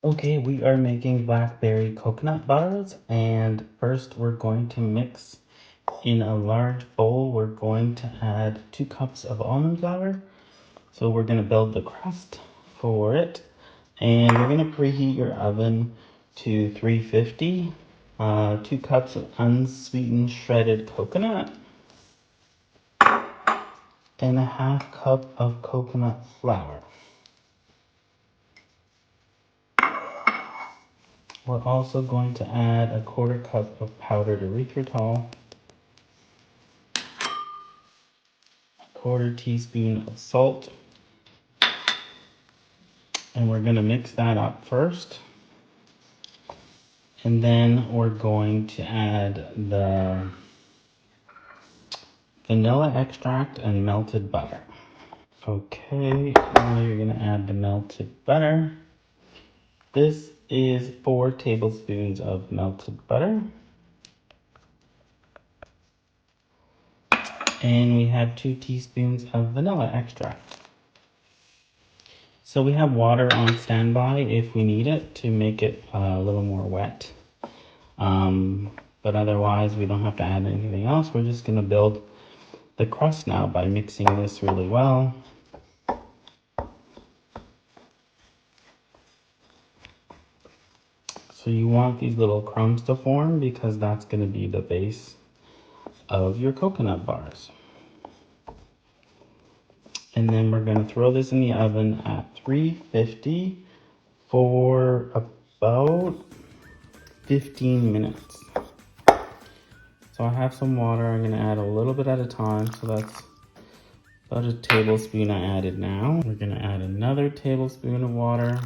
Okay, we are making blackberry coconut bars, and first we're going to mix in a large bowl. We're going to add 2 cups of almond flour. So we're going to build the crust for it, and we're going to preheat your oven to 350. 2 cups of unsweetened shredded coconut, and a half cup of coconut flour. We're also going to add a 1/4 cup of powdered erythritol, 1/4 teaspoon of salt, and we're going to mix that up first. And then we're going to add the vanilla extract and melted butter. Okay, now you're going to add the melted butter. This is 4 tablespoons of melted butter. And we have 2 teaspoons of vanilla extract. So we have water on standby if we need it to make it a little more wet. But otherwise we don't have to add anything else. We're just going to build the crust now by mixing this really well. So you want these little crumbs to form because that's going to be the base of your coconut bars. And then we're going to throw this in the oven at 350 for about 15 minutes. So I have some water. I'm going to add a little bit at a time. So that's about a tablespoon I added now. We're going to add another tablespoon of water.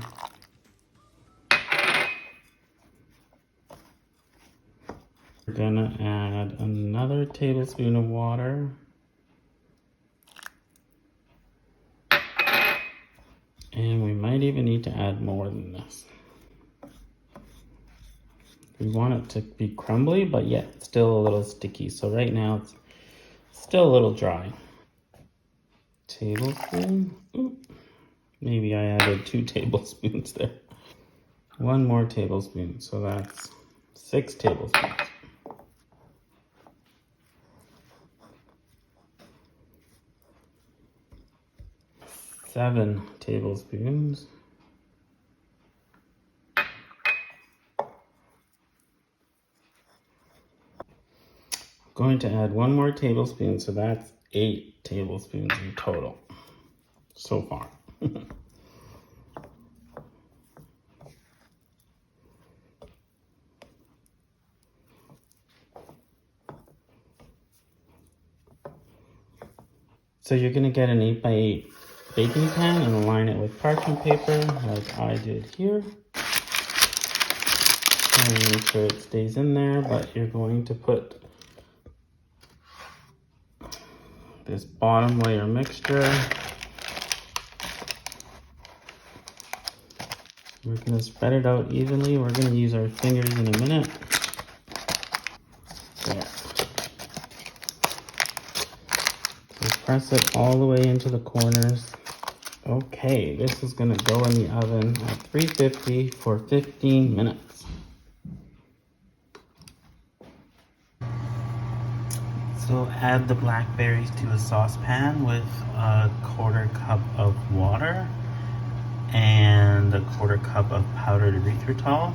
We're going to add another tablespoon of water. And we might even need to add more than this. We want it to be crumbly, but yet still a little sticky. So right now it's still a little dry. Tablespoon. Oop. Maybe I added 2 tablespoons there. 1 more tablespoon. So that's 6 tablespoons. 7 tablespoons. Going to add 1 more tablespoon, so that's 8 tablespoons in total so far. So you're going to get an 8x8 baking pan and line it with parchment paper like I did here. And make sure it stays in there, but you're going to put this bottom layer mixture. We're going to spread it out evenly. We're going to use our fingers in a minute. There. So press it all the way into the corners. Okay, this is going to go in the oven at 350 for 15 minutes. So add the blackberries to a saucepan with a 1/4 cup of water and a 1/4 cup of powdered erythritol.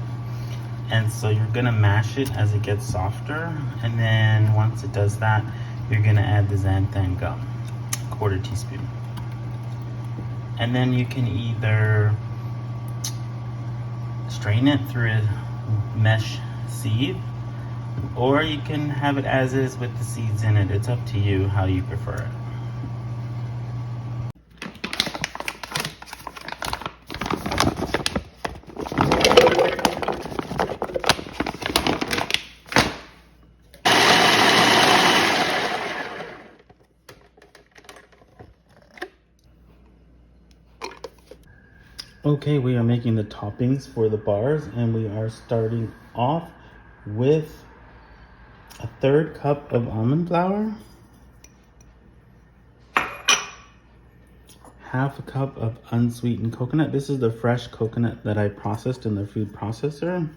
And so you're gonna mash it as it gets softer, and then once it does that, you're gonna add the xanthan gum, 1/4 teaspoon. And then you can either strain it through a mesh sieve, or you can have it as is with the seeds in it. It's up to you how you prefer it. Okay, we are making the toppings for the bars, and we are starting off with a 1/3 cup of almond flour, half a cup of unsweetened coconut. This is the fresh coconut that I processed in the food processor.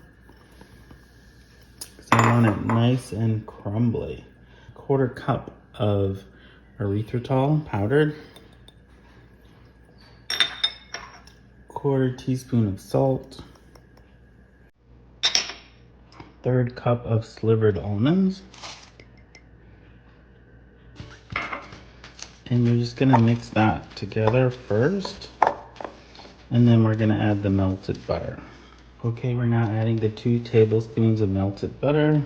So I want it nice and crumbly. Quarter cup of erythritol powdered. Quarter teaspoon of salt. Third cup of slivered almonds. And you're just gonna mix that together first. And then we're gonna add the melted butter. Okay, we're now adding the 2 tablespoons of melted butter.